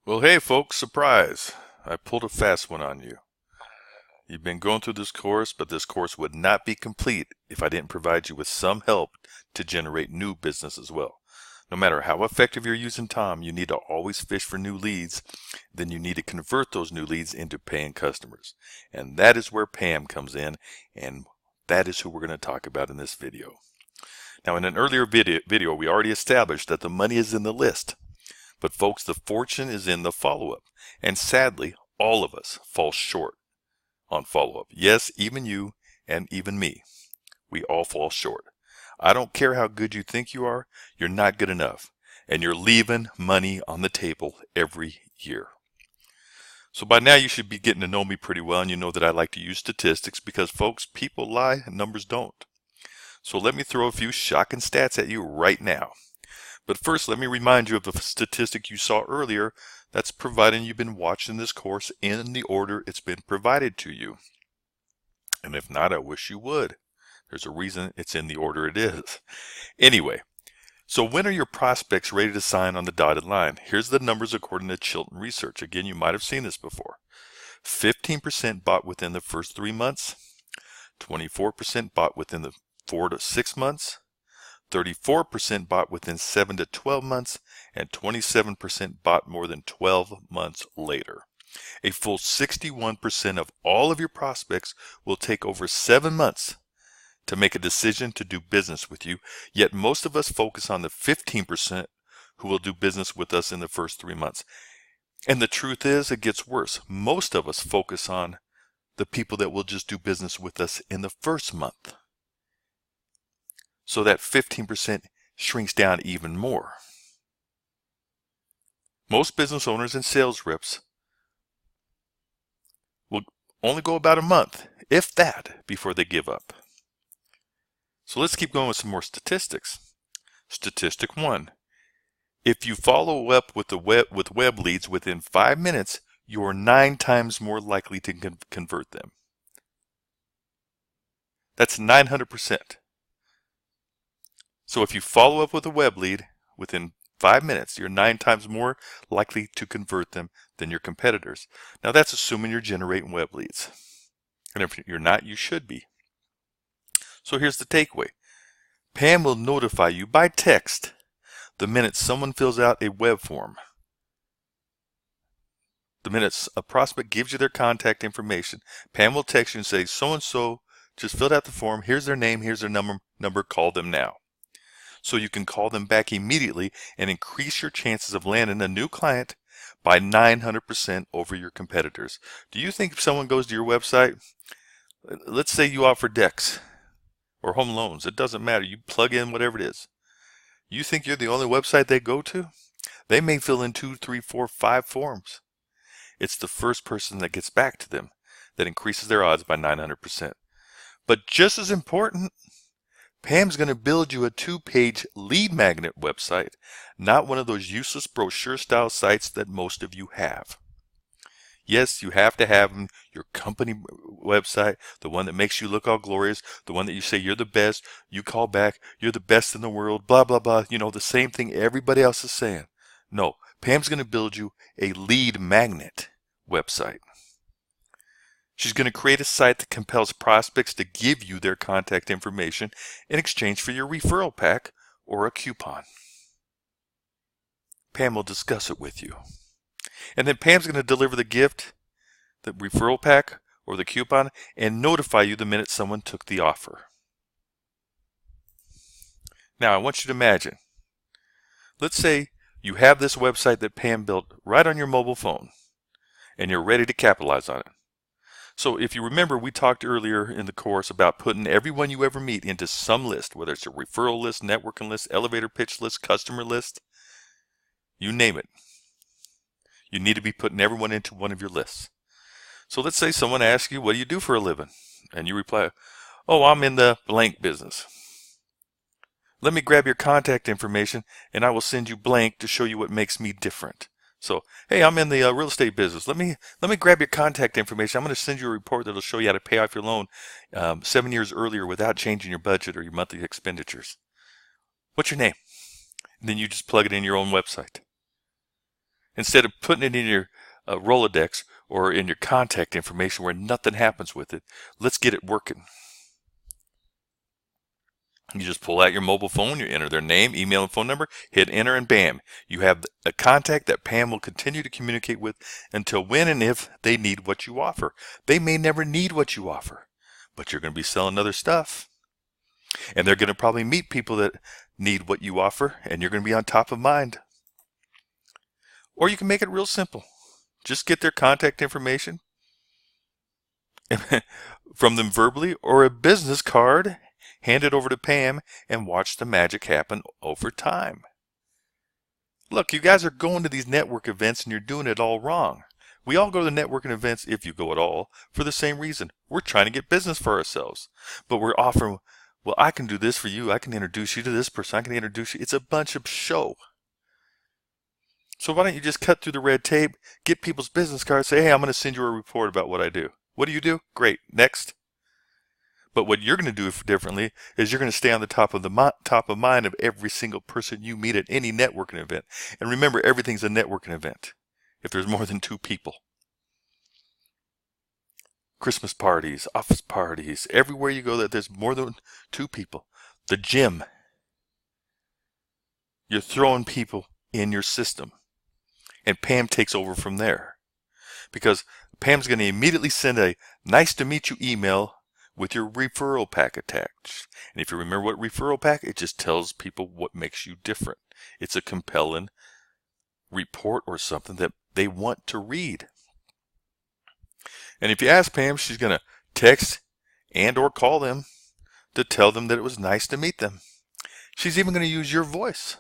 Well, hey folks, surprise! I pulled a fast one on you. You've been going through this course, but this course would not be complete if I didn't provide you with some help to generate new business as well. No matter how effective you're using Tom, you need to always fish for new leads. Then you need to convert those new leads into paying customers. And that is where Pam comes in, and that is who we're going to talk about in this video. Now, in an earlier video, we already established that the money is in the list. But folks, the fortune is in the follow-up. And sadly, all of us fall short on follow-up. Yes, even you and even me. We all fall short. I don't care how good you think you are, you're not good enough. And you're leaving money on the table every year. So by now you should be getting to know me pretty well, and you know that I like to use statistics because folks, people lie and numbers don't. So let me throw a few shocking stats at you right now. But first, let me remind you of the statistic you saw earlier. That's providing you've been watching this course in the order it's been provided to you. And if not, I wish you would. There's a reason it's in the order it is. Anyway, so when are your prospects ready to sign on the dotted line? Here's the numbers according to Chilton Research. Again, you might have seen this before. 15% bought within the first 3 months. 24% bought within the 4 to 6 months. 34% bought within 7 to 12 months, and 27% bought more than 12 months later. A full 61% of all of your prospects will take over 7 months to make a decision to do business with you, yet most of us focus on the 15% who will do business with us in the first 3 months. And the truth is, it gets worse. Most of us focus on the people that will just do business with us in the first month. So that 15% shrinks down even more. Most business owners and sales reps will only go about a month, if that, before they give up. So let's keep going with some more statistics. Statistic 1. If you follow up with web leads within 5 minutes, you are 9 times more likely to convert them. That's 900%. So if you follow up with a web lead within 5 minutes, you're 9 times more likely to convert them than your competitors. Now that's assuming you're generating web leads. And if you're not, you should be. So here's the takeaway. Pam will notify you by text the minute someone fills out a web form. The minute a prospect gives you their contact information, Pam will text you and say, so-and-so just filled out the form, here's their name, here's their number, call them now. So you can call them back immediately and increase your chances of landing a new client by 900% over your competitors. Do you think if someone goes to your website, let's say you offer decks or home loans, it doesn't matter, you plug in whatever it is. You think you're the only website they go to? They may fill in 2, 3, 4, 5 forms. It's the first person that gets back to them that increases their odds by 900%. But just as important, Pam's going to build you a 2-page lead magnet website, not one of those useless brochure style sites that most of you have. Yes, you have to have them, your company website, the one that makes you look all glorious, the one that you say you're the best, you call back, you're the best in the world, blah, blah, blah. You know, the same thing everybody else is saying. No, Pam's going to build you a lead magnet website. She's going to create a site that compels prospects to give you their contact information in exchange for your referral pack or a coupon. Pam will discuss it with you. And then Pam's going to deliver the gift, the referral pack or the coupon, and notify you the minute someone took the offer. Now I want you to imagine, let's say you have this website that Pam built right on your mobile phone and you're ready to capitalize on it. So if you remember, we talked earlier in the course about putting everyone you ever meet into some list, whether it's a referral list, networking list, elevator pitch list, customer list, you name it. You need to be putting everyone into one of your lists. So let's say someone asks you, what do you do for a living? And you reply, oh, I'm in the blank business. Let me grab your contact information and I will send you blank to show you what makes me different. So, hey, I'm in the real estate business. Let me grab your contact information. I'm going to send you a report that will show you how to pay off your loan 7 years earlier without changing your budget or your monthly expenditures. What's your name? And then you just plug it in your own website. Instead of putting it in your Rolodex or in your contact information where nothing happens with it, let's get it working. You just pull out your mobile phone, you enter their name, email, and phone number, hit enter, and bam, you have a contact that Pam will continue to communicate with until when and if they need what you offer. They may never need what you offer, but you're going to be selling other stuff. And they're going to probably meet people that need what you offer, and you're going to be on top of mind. Or you can make it real simple. Just get their contact information from them verbally or a business card, hand it over to Pam, and watch the magic happen over time. Look, you guys are going to these network events and you're doing it all wrong. We all go to the networking events, if you go at all, for the same reason. We're trying to get business for ourselves. But we're offering, well, I can do this for you. I can introduce you to this person. I can introduce you. It's a bunch of show. So why don't you just cut through the red tape, get people's business cards, say, hey, I'm going to send you a report about what I do. What do? Great. Next. But what you're going to do differently is you're going to stay on the top of mind of every single person you meet at any networking event. And remember, everything's a networking event if there's more than 2 people. Christmas parties, office parties, everywhere you go that there's more than 2 people. The gym. You're throwing people in your system. And Pam takes over from there. Because Pam's going to immediately send a nice to meet you email with your referral pack attached. And if you remember what referral pack, it just tells people what makes you different. It's a compelling report or something that they want to read. And if you ask Pam, she's going to text and or call them to tell them that it was nice to meet them. She's even going to use your voice,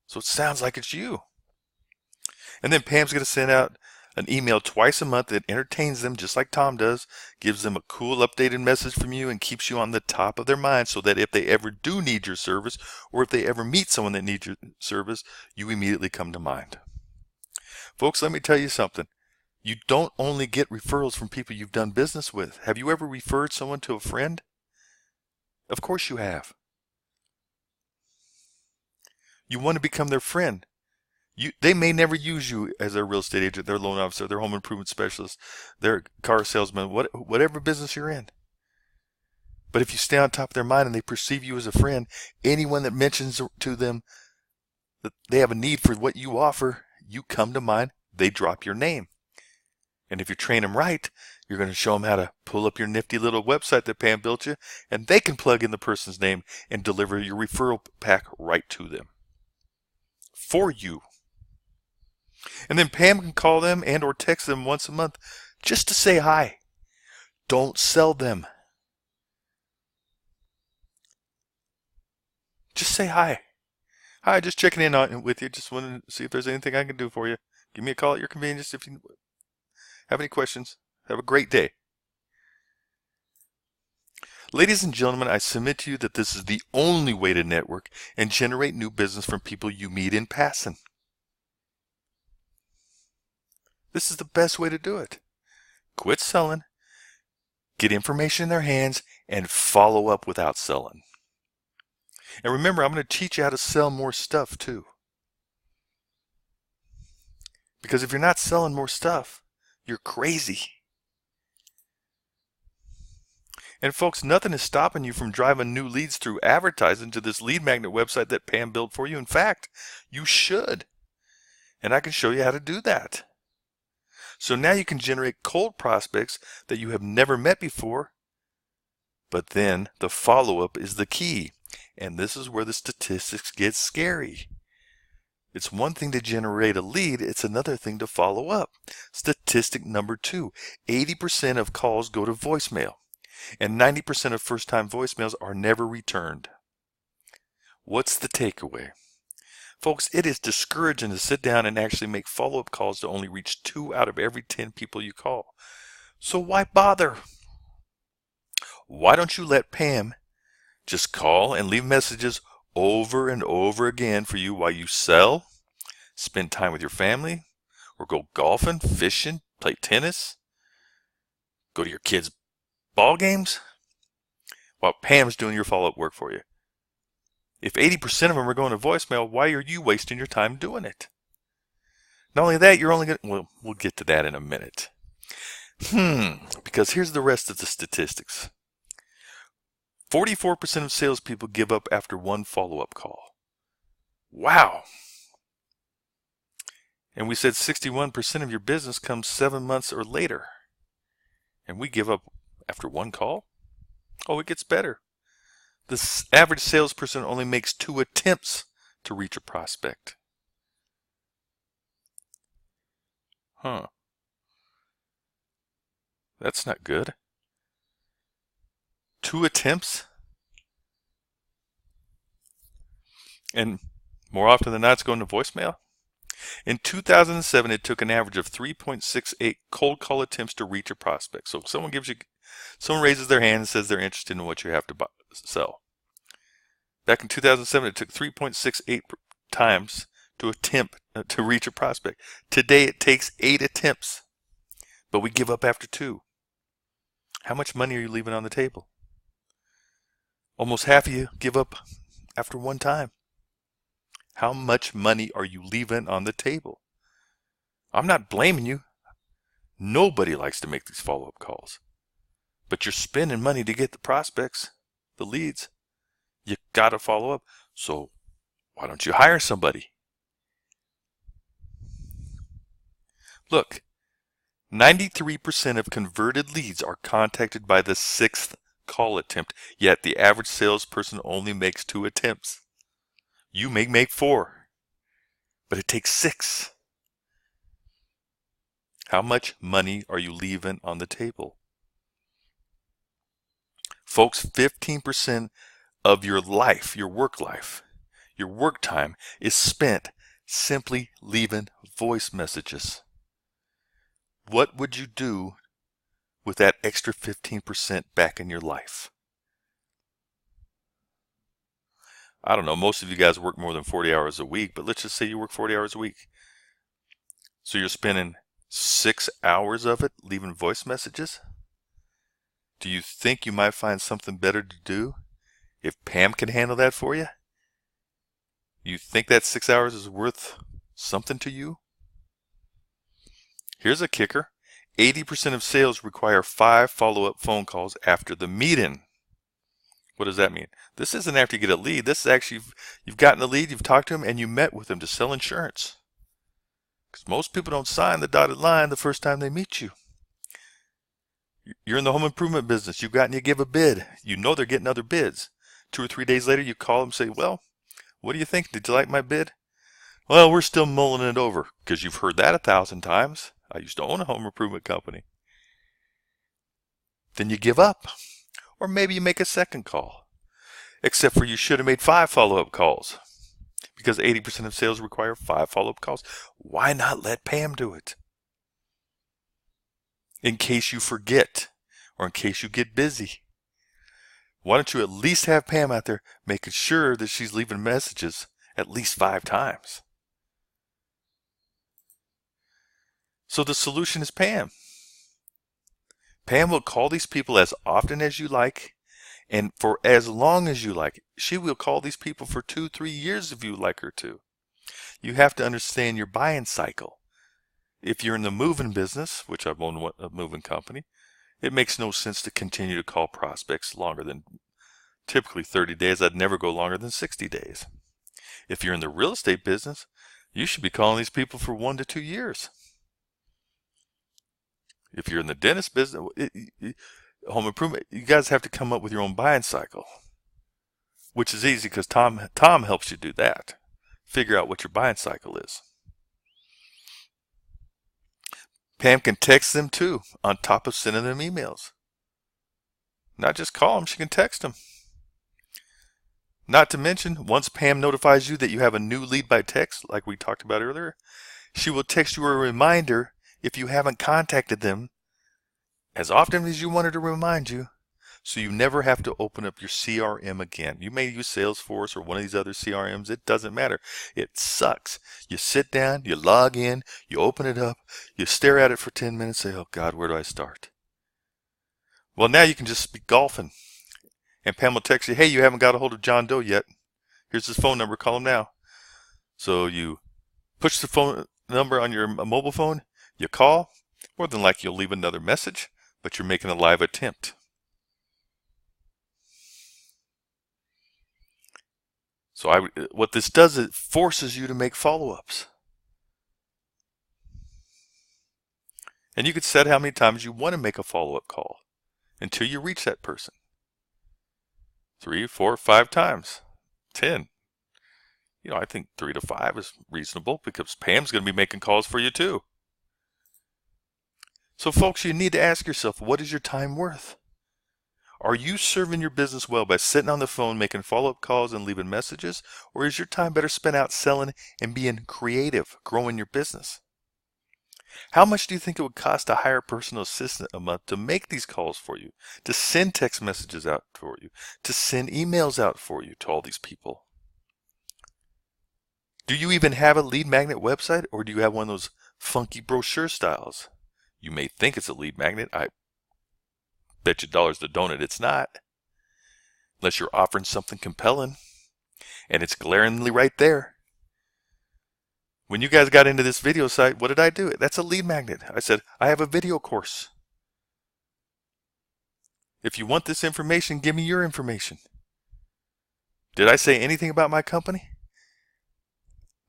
so it sounds like it's you. And then Pam's going to send out an email twice a month that entertains them just like Tom does, gives them a cool updated message from you, and keeps you on the top of their mind so that if they ever do need your service, or if they ever meet someone that needs your service, you immediately come to mind. Folks, let me tell you something. You don't only get referrals from people you've done business with. Have you ever referred someone to a friend? Of course you have. You want to become their friend. They may never use you as their real estate agent, their loan officer, their home improvement specialist, their car salesman, whatever business you're in. But if you stay on top of their mind and they perceive you as a friend, anyone that mentions to them that they have a need for what you offer, you come to mind, they drop your name. And if you train them right, you're going to show them how to pull up your nifty little website that Pam built you, and they can plug in the person's name and deliver your referral pack right to them. For you. And then Pam can call them and or text them once a month just to say hi. Don't sell them. Just say hi. Hi, just checking in on with you. Just wanted to see if there's anything I can do for you. Give me a call at your convenience if you have any questions. Have a great day. Ladies and gentlemen, I submit to you that this is the only way to network and generate new business from people you meet in passing. This is the best way to do it. Quit selling, get information in their hands, and follow up without selling. And remember, I'm going to teach you how to sell more stuff too. Because if you're not selling more stuff, you're crazy. And folks, nothing is stopping you from driving new leads through advertising to this lead magnet website that Pam built for you. In fact, you should. And I can show you how to do that. So now you can generate cold prospects that you have never met before. But then the follow-up is the key. And this is where the statistics get scary. It's one thing to generate a lead, it's another thing to follow up. Statistic number 2, 80% of calls go to voicemail, and 90% of first-time voicemails are never returned. What's the takeaway? Folks, it is discouraging to sit down and actually make follow-up calls to only reach 2 out of every 10 people you call. So why bother? Why don't you let Pam just call and leave messages over and over again for you while you sell, spend time with your family, or go golfing, fishing, play tennis, go to your kids' ball games, while Pam's doing your follow-up work for you. If 80% of them are going to voicemail, why are you wasting your time doing it? Not only that, you're only going to, well, we'll get to that in a minute. Because here's the rest of the statistics. 44% of salespeople give up after one follow-up call. Wow. And we said 61% of your business comes 7 months or later. And we give up after one call? Oh, it gets better. The average salesperson only makes 2 attempts to reach a prospect. That's not good. 2 attempts? And more often than not, it's going to voicemail. In 2007, it took an average of 3.68 cold call attempts to reach a prospect. So if someone raises their hand and says they're interested in what you have to sell. Back in 2007, it took 3.68 times to attempt to reach a prospect. Today, it takes 8 attempts, but we give up after 2. How much money are you leaving on the table? Almost half of you give up after 1 time. How much money are you leaving on the table? I'm not blaming you. Nobody likes to make these follow-up calls. But you're spending money to get the prospects, the leads. You got to follow up. So why don't you hire somebody? Look, 93% of converted leads are contacted by the 6th call attempt, yet the average salesperson only makes 2 attempts. You may make 4, but it takes 6. How much money are you leaving on the table? Folks, 15% of your life, your work life, your work time is spent simply leaving voice messages. What would you do with that extra 15% back in your life? I don't know, most of you guys work more than 40 hours a week, but let's just say you work 40 hours a week. So you're spending 6 hours of it leaving voice messages? Do you think you might find something better to do if Pam can handle that for you? You think that 6 hours is worth something to you? Here's a kicker. 80% of sales require 5 follow-up phone calls after the meeting. What does that mean? This isn't after you get a lead. This is actually, you've gotten a lead, you've talked to him, and you met with him to sell insurance. Because most people don't sign the dotted line the first time they meet you. You're in the home improvement business. You've gotten to give a bid. You know they're getting other bids. 2 or 3 days later, you call them and say, well, what do you think? Did you like my bid? Well, we're still mulling it over, because you've heard that 1,000 times. I used to own a home improvement company. Then you give up. Or maybe you make a second call. Except for you should have made 5 follow-up calls. Because 80% of sales require 5 follow-up calls. Why not let Pam do it? In case you forget, or in case you get busy. Why don't you at least have Pam out there making sure that she's leaving messages at least 5 times? So the solution is Pam. Pam will call these people as often as you like and for as long as you like. She will call these people for 2-3 years if you like her to. You have to understand your buying cycle. If you're in the moving business, which I've owned a moving company, it makes no sense to continue to call prospects longer than typically 30 days. I'd never go longer than 60 days. If you're in the real estate business, you should be calling these people for 1 to 2 years. If you're in the dentist business, home improvement, you guys have to come up with your own buying cycle, which is easy because Tom helps you do that. Figure out what your buying cycle is. Pam can text them too, on top of sending them emails. Not just call them, she can text them. Not to mention, once Pam notifies you that you have a new lead by text, like we talked about earlier, she will text you a reminder if you haven't contacted them as often as you want her to remind you, so you never have to open up your CRM again. You may use Salesforce or one of these other CRMs. It doesn't matter. It sucks. You sit down, you log in, you open it up, you stare at it for 10 minutes, say, oh God, where do I start? Well, now you can just be golfing. And Pam will text you, hey, you haven't got a hold of John Doe yet. Here's his phone number. Call him now. So you push the phone number on your mobile phone, you call, more than likely you'll leave another message, but you're making a live attempt. So what this does, it forces you to make follow-ups. And you can set how many times you want to make a follow-up call until you reach that person. 3, 4, 5 times, 10. I think 3 to 5 is reasonable because Pam's going to be making calls for you too. So folks, you need to ask yourself, what is your time worth? Are you serving your business well by sitting on the phone making follow-up calls and leaving messages? Or is your time better spent out selling and being creative, growing your business? How much do you think it would cost to hire a personal assistant a month to make these calls for you, to send text messages out for you, to send emails out for you to all these people? Do you even have a lead magnet website, or do you have one of those funky brochure styles? You may think it's a lead magnet. I bet you dollars to donut it's not. Unless you're offering something compelling, and it's glaringly right there. When you guys got into this video site, what did I do? That's a lead magnet. I said, I have a video course. If you want this information, give me your information. Did I say anything about my company?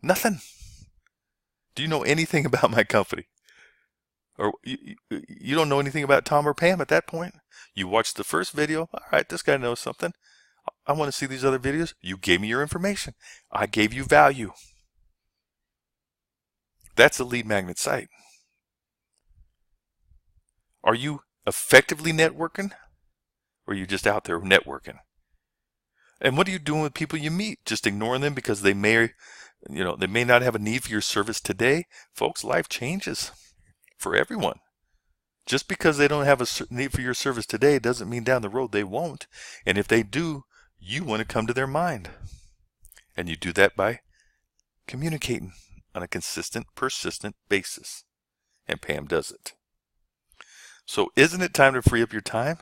Nothing. Do you know anything about my company? Or you don't know anything about Tom or Pam at that point? You watched the first video. All right, this guy knows something. I want to see these other videos. You gave me your information. I gave you value. That's a lead magnet site. Are you effectively networking? Or are you just out there networking? And what are you doing with people you meet? Just ignoring them because they may not have a need for your service today? Folks, life changes for everyone. Just because they don't have a need for your service today doesn't mean down the road they won't. And if they do, you want to come to their mind. And you do that by communicating on a consistent, persistent basis. And Pam does it. So isn't it time to free up your time?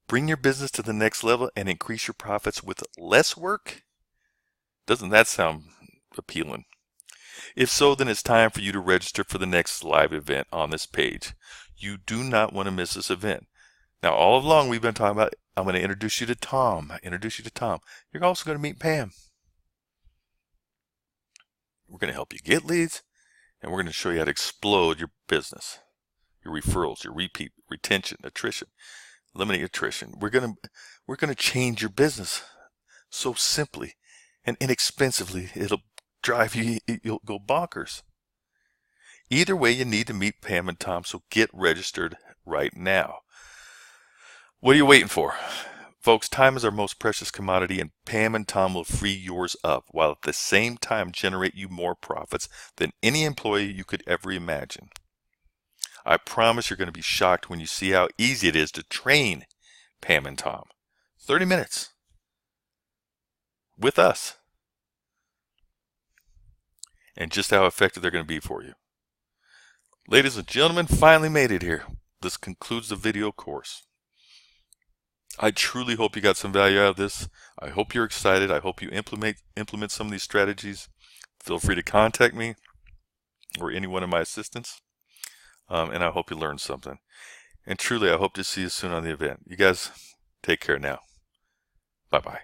Bring your business to the next level and increase your profits with less work? Doesn't that sound appealing? If so, then it's time for you to register for the next live event on this page. You do not want to miss this event. Now, all along we've been talking about, I'm going to introduce you to Tom. You're also going to meet Pam. We're going to help you get leads, and we're going to show you how to explode your business, your referrals, your repeat, retention, attrition, eliminate attrition. We're going to change your business so simply and inexpensively. It'll drive you, you'll go bonkers. Either way, you need to meet Pam and Tom, so get registered right now. What are you waiting for? Folks, time is our most precious commodity, and Pam and Tom will free yours up while at the same time generate you more profits than any employee you could ever imagine. I promise you're going to be shocked when you see how easy it is to train Pam and Tom. 30 minutes with us. And just how effective they're going to be for you. Ladies and gentlemen, finally made it here. This concludes the video course. I truly hope you got some value out of this. I hope you're excited. I hope you implement some of these strategies. Feel free to contact me or any one of my assistants. And I hope you learned something. And truly, I hope to see you soon on the event. You guys, take care now. Bye-bye.